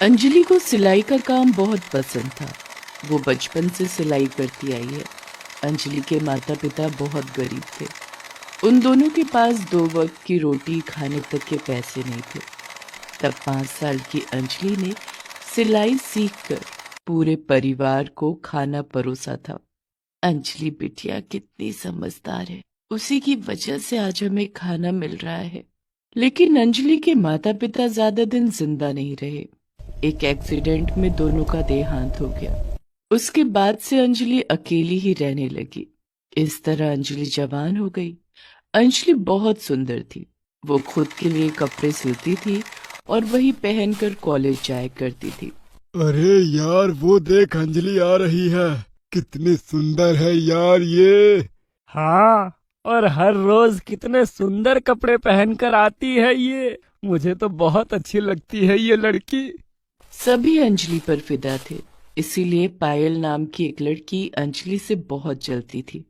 अंजलि को सिलाई का काम बहुत पसंद था। वो बचपन से सिलाई करती आई है। अंजलि के माता पिता बहुत गरीब थे। उन दोनों के पास 2 वक्त की रोटी खाने तक के पैसे नहीं थे। तब 5 साल की अंजलि ने सिलाई सीखकर पूरे परिवार को खाना परोसा था। अंजलि बिटिया कितनी समझदार है, उसी की वजह से आज हमें खाना मिल रहा है। लेकिन अंजलि के माता पिता ज्यादा दिन जिंदा नहीं रहे। एक एक्सीडेंट में दोनों का देहांत हो गया। उसके बाद से अंजलि अकेली ही रहने लगी। इस तरह अंजलि जवान हो गई। अंजलि बहुत सुंदर थी। वो खुद के लिए कपड़े सिलती थी और वही पहनकर कॉलेज जाया करती थी। अरे यार, वो देख अंजलि आ रही है। कितनी सुंदर है यार ये। हाँ, और हर रोज कितने सुंदर कपड़े पहनकर आती है ये। मुझे तो बहुत अच्छी लगती है ये लड़की। सभी अंजलि पर फिदा थे, इसीलिए पायल नाम की एक लड़की अंजलि से बहुत जलती थी।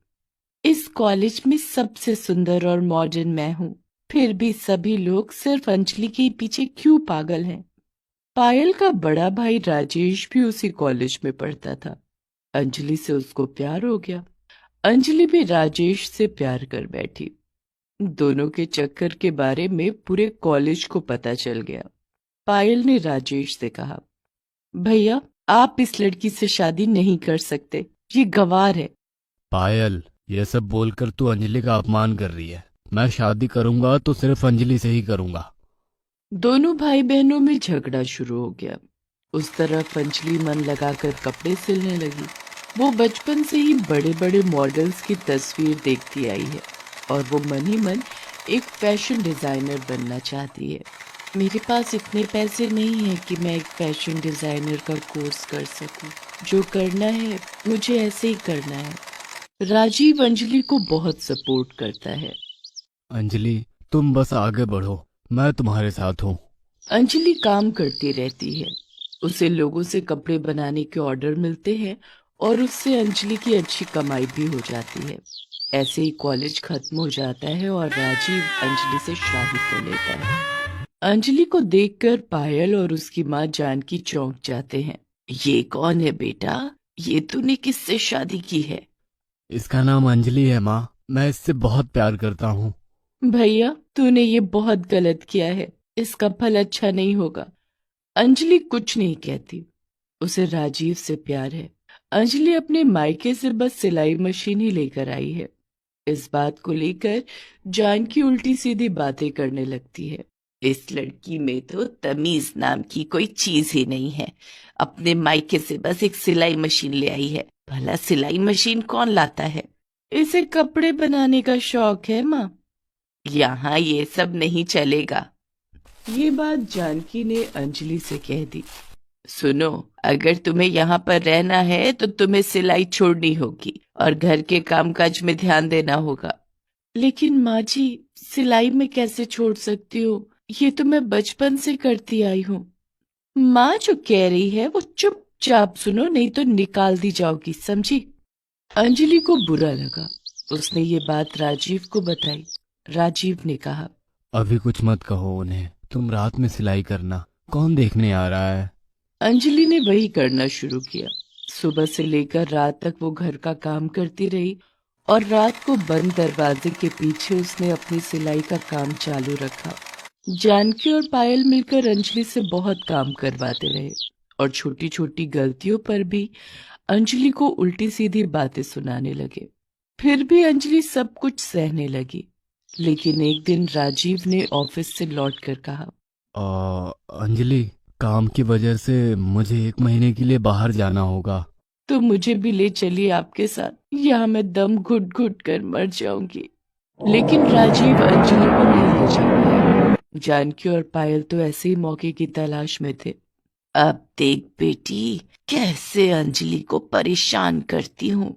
इस कॉलेज में सबसे सुंदर और मॉडर्न मैं हूँ, फिर भी सभी लोग सिर्फ अंजलि के पीछे क्यों पागल हैं। पायल का बड़ा भाई राजेश भी उसी कॉलेज में पढ़ता था। अंजलि से उसको प्यार हो गया। अंजलि भी राजेश से प्यार कर बैठी। दोनों के चक्कर के बारे में पूरे कॉलेज को पता चल गया। पायल ने राजेश से कहा, भैया आप इस लड़की से शादी नहीं कर सकते, ये गंवार है। पायल, ये सब बोलकर तू अंजलि का अपमान कर रही है। मैं शादी करूंगा तो सिर्फ अंजलि से ही करूंगा। दोनों भाई बहनों में झगड़ा शुरू हो गया। उस तरफ अंजलि मन लगाकर कपड़े सिलने लगी। वो बचपन से ही बड़े बड़े मॉडल्स की तस्वीर देखती आई है और वो मन ही मन एक फैशन डिजाइनर बनना चाहती है। मेरे पास इतने पैसे नहीं है कि मैं एक फैशन डिजाइनर का कोर्स कर सकूं। जो करना है मुझे ऐसे ही करना है। राजीव अंजलि को बहुत सपोर्ट करता है। अंजलि, तुम बस आगे बढ़ो, मैं तुम्हारे साथ हूँ। अंजलि काम करती रहती है। उसे लोगों से कपड़े बनाने के ऑर्डर मिलते हैं और उससे अंजलि की अच्छी कमाई भी हो जाती है। ऐसे ही कॉलेज खत्म हो जाता है और राजीव अंजलि से शादी कर लेता है। अंजलि को देखकर पायल और उसकी माँ जानकी चौंक जाते हैं। ये कौन है बेटा? ये तूने किससे शादी की है? इसका नाम अंजलि है माँ। मैं इससे बहुत प्यार करता हूँ। भैया तूने ये बहुत गलत किया है, इसका फल अच्छा नहीं होगा। अंजलि कुछ नहीं कहती। उसे राजीव से प्यार है। अंजलि अपने मायके से बस सिलाई मशीन ही लेकर आई है। इस बात को लेकर जानकी उल्टी सीधी बातें करने लगती है। इस लड़की में तो तमीज नाम की कोई चीज ही नहीं है। अपने मायके से बस एक सिलाई मशीन ले आई है। भला सिलाई मशीन कौन लाता है? इसे कपड़े बनाने का शौक है माँ। यहाँ ये सब नहीं चलेगा। ये बात जानकी ने अंजलि से कह दी। सुनो, अगर तुम्हें यहाँ पर रहना है तो तुम्हें सिलाई छोड़नी होगी और घर के कामकाज में ध्यान देना होगा। लेकिन माँ जी, सिलाई में कैसे छोड़ सकती हो? ये तो मैं बचपन से करती आई हूँ। माँ जो कह रही है वो चुपचाप सुनो, नहीं तो निकाल दी जाओगी, समझी? अंजलि को बुरा लगा। उसने ये बात राजीव को बताई। राजीव ने कहा, अभी कुछ मत कहो उन्हें, तुम रात में सिलाई करना, कौन देखने आ रहा है। अंजलि ने वही करना शुरू किया। सुबह से लेकर रात तक वो घर का काम करती रही और रात को बंद दरवाजे के पीछे उसने अपनी सिलाई का काम चालू रखा। जानकी और पायल मिलकर अंजलि से बहुत काम करवाते रहे और छोटी छोटी गलतियों पर भी अंजलि को उल्टी सीधी बातें सुनाने लगे। फिर भी अंजलि सब कुछ सहने लगी। लेकिन एक दिन राजीव ने ऑफिस से लौटकर कहा, अंजलि, काम की वजह से मुझे 1 महीने के लिए बाहर जाना होगा। तो मुझे भी ले चलिए आपके साथ, यहाँ मैं दम घुट घुट कर मर जाऊंगी। लेकिन राजीव अंजलि को नहीं ले जा पाया। जानकी और पायल तो ऐसे ही मौके की तलाश में थे। अब देख बेटी, कैसे अंजलि को परेशान करती हूँ।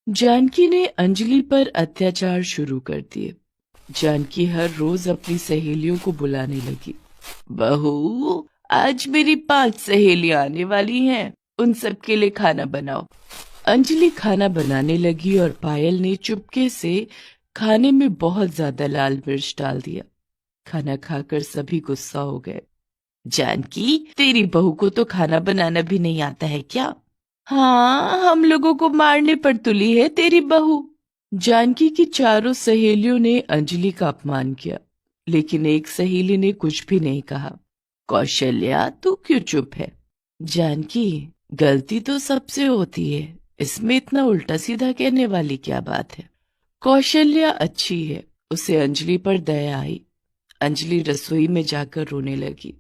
जानकी ने अंजलि पर अत्याचार शुरू कर दिए। जानकी हर रोज अपनी सहेलियों को बुलाने लगी। बहू, आज मेरी 5 सहेलियां आने वाली हैं, उन सब के लिए खाना बनाओ। अंजलि खाना बनाने लगी और पायल ने चुपके से खाने में बहुत ज्यादा लाल मिर्च डाल दिया। खाना खाकर सभी गुस्सा हो गए। जानकी, तेरी बहू को तो खाना बनाना भी नहीं आता है क्या? हाँ, हम लोगों को मारने पर तुली है तेरी बहू। जानकी की चारों सहेलियों ने अंजलि का अपमान किया, लेकिन एक सहेली ने कुछ भी नहीं कहा। कौशल्या, तू क्यों चुप है? जानकी, गलती तो सबसे होती है, इसमें इतना उल्टा सीधा कहने वाली क्या बात है? कौशल्या अच्छी है, उसे अंजलि पर दया आई। अंजलि रसोई में जाकर रोने लगी।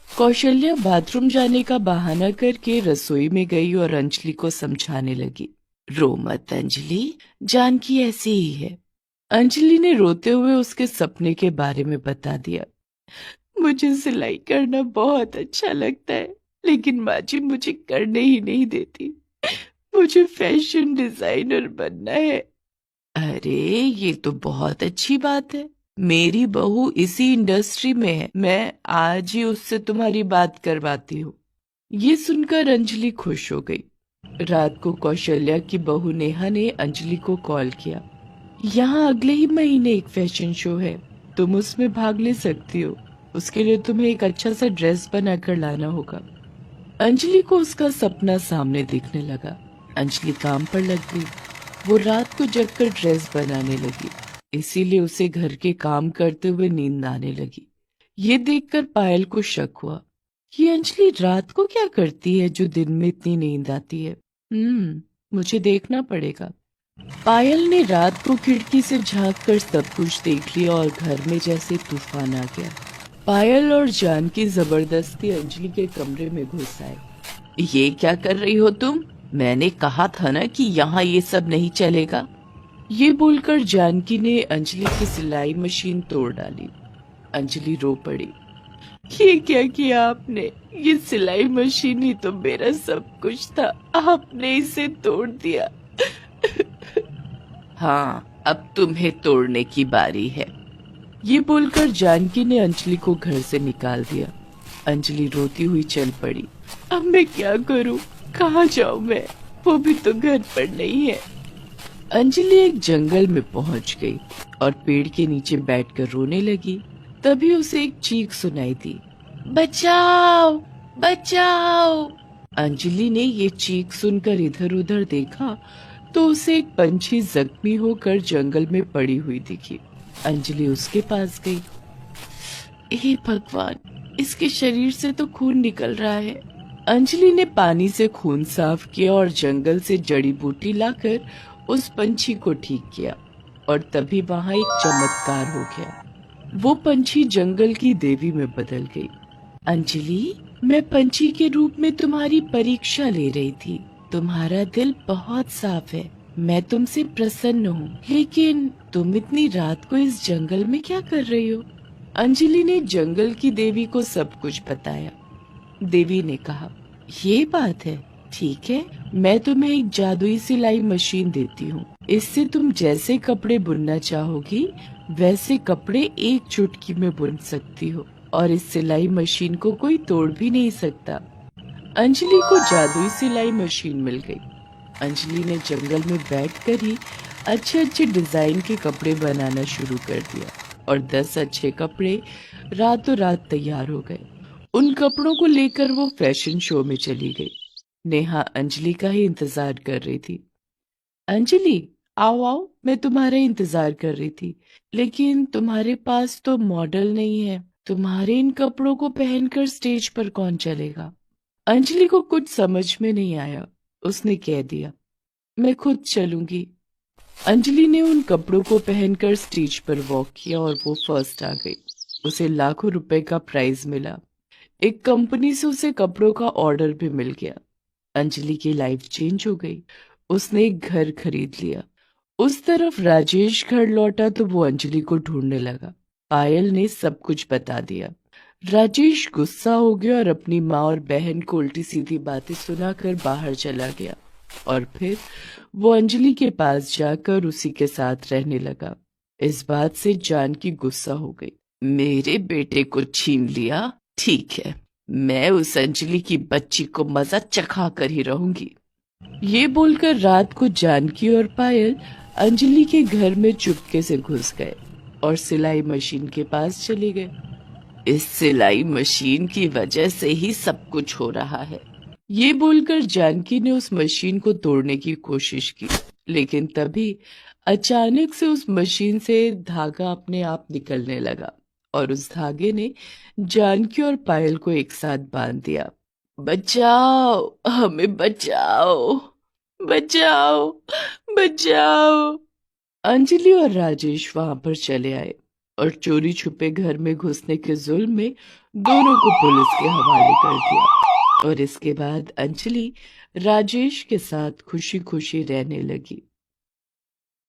कौशल्या बाथरूम जाने का बहाना करके रसोई में गई और अंजलि को समझाने लगी। रो मत अंजलि, जानकी ऐसी ही है। अंजलि ने रोते हुए उसके सपने के बारे में बता दिया। मुझे सिलाई करना बहुत अच्छा लगता है, लेकिन माँ जी मुझे करने ही नहीं देती। मुझे फैशन डिजाइनर बनना है। अरे, ये तो बहुत अच्छी बात है। मेरी बहू इसी इंडस्ट्री में है, मैं आज ही उससे तुम्हारी बात करवाती हूँ। ये सुनकर अंजलि खुश हो गई। रात को कौशल्या की बहू नेहा ने अंजलि को कॉल किया। यहाँ अगले ही महीने एक फैशन शो है, तुम उसमें भाग ले सकती हो। उसके लिए तुम्हें एक अच्छा सा ड्रेस बनाकर लाना होगा। अंजलि को उसका सपना सामने दिखने लगा। अंजलि काम पर लग गई। वो रात को जगकर ड्रेस बनाने लगी, इसीलिए उसे घर के काम करते हुए नींद आने लगी। ये देखकर पायल को शक हुआ। ये अंजलि रात को क्या करती है जो दिन में इतनी नींद आती है? मुझे देखना पड़ेगा। पायल ने रात को खिड़की से झांककर सब कुछ देख लिया और घर में जैसे तूफान आ गया। पायल और जानकी जबरदस्ती अंजलि के कमरे में घुस आए। ये क्या कर रही हो तुम? मैंने कहा था ना कि यहाँ ये सब नहीं चलेगा। ये बोलकर जानकी ने अंजलि की सिलाई मशीन तोड़ डाली। अंजलि रो पड़ी। ये क्या किया आपने? ये सिलाई मशीन ही तो मेरा सब कुछ था, आपने इसे तोड़ दिया। हाँ, अब तुम्हें तोड़ने की बारी है। ये बोलकर जानकी ने अंजलि को घर से निकाल दिया। अंजलि रोती हुई चल पड़ी। अब मैं क्या करूं? कहाँ जाऊं मैं? वो भी तो घर पर नहीं है। अंजलि एक जंगल में पहुंच गई और पेड़ के नीचे बैठकर रोने लगी। तभी उसे एक चीख सुनाई दी। बचाओ, बचाओ! अंजलि ने ये चीख सुनकर इधर उधर देखा तो उसे एक पंछी जख्मी होकर जंगल में पड़ी हुई दिखी। अंजलि उसके पास गई। हे भगवान, इसके शरीर से तो खून निकल रहा है। अंजलि ने पानी से खून साफ किया और जंगल से जड़ी बूटी लाकर उस पंछी को ठीक किया और तभी वहां एक चमत्कार हो गया। वो पंछी जंगल की देवी में बदल गई। अंजलि, मैं पंछी के रूप में तुम्हारी परीक्षा ले रही थी। तुम्हारा दिल बहुत साफ है, मैं तुमसे प्रसन्न हूँ, लेकिन तुम इतनी रात को इस जंगल में क्या कर रही हो? अंजलि ने जंगल की देवी को सब कुछ बताया। देवी ने कहा, ये बात है, ठीक है, मैं तुम्हें एक जादुई सिलाई मशीन देती हूँ। इससे तुम जैसे कपड़े बुनना चाहोगी वैसे कपड़े एक चुटकी में बुन सकती हो और इस सिलाई मशीन को कोई तोड़ भी नहीं सकता। अंजलि को जादुई सिलाई मशीन मिल गई। अंजलि ने जंगल में बैठकर ही अच्छे अच्छे डिजाइन के कपड़े बनाना शुरू कर दिया और 10 अच्छे कपड़े रातों रात तैयार हो गए। उन कपड़ों को लेकर वो फैशन शो में चली गई। नेहा अंजलि का ही इंतजार कर रही थी। अंजलि, आओ आओ, मैं तुम्हारा इंतजार कर रही थी, लेकिन तुम्हारे पास तो मॉडल नहीं है। तुम्हारे इन कपड़ों को पहनकर स्टेज पर कौन चलेगा? अंजलि को कुछ समझ में नहीं आया। उसने कह दिया, मैं खुद चलूंगी। अंजलि ने उन कपड़ों को पहनकर स्टेज पर वॉक किया और वो फर्स्ट आ गई। उसे लाखों रुपए का प्राइज मिला। एक कंपनी से उसे कपड़ों का ऑर्डर भी मिल गया। अंजलि की लाइफ चेंज हो गई। उसने एक घर खरीद लिया। उस तरफ राजेश घर लौटा तो वो अंजलि को ढूंढने लगा। पायल ने सब कुछ बता दिया। राजेश गुस्सा हो गया और अपनी माँ और बहन को उल्टी सीधी बातें सुनाकर बाहर चला गया और फिर वो अंजलि के पास जाकर उसी के साथ रहने लगा। इस बात से जानकी गुस्सा हो गई। मेरे बेटे को छीन लिया, ठीक है, मैं उस अंजलि की बच्ची को मजा चखा कर ही रहूंगी। ये बोलकर रात को जानकी और पायल अंजलि के घर में चुपके से घुस गए और सिलाई मशीन के पास चले गए। इस सिलाई मशीन की वजह से ही सब कुछ हो रहा है। ये बोलकर जानकी ने उस मशीन को तोड़ने की कोशिश की, लेकिन तभी अचानक से उस मशीन से धागा अपने आप निकलने लगा और उस धागे ने जानकी और पायल को एक साथ बांध दिया। बचाओ, हमें बचाओ, बचाओ, बचाओ। अंजलि और राजेश वहां पर चले आए और चोरी छुपे घर में घुसने के जुल्म में दोनों को पुलिस के हवाले कर दिया। और इसके बाद अंजलि राजेश के साथ खुशी खुशी रहने लगी।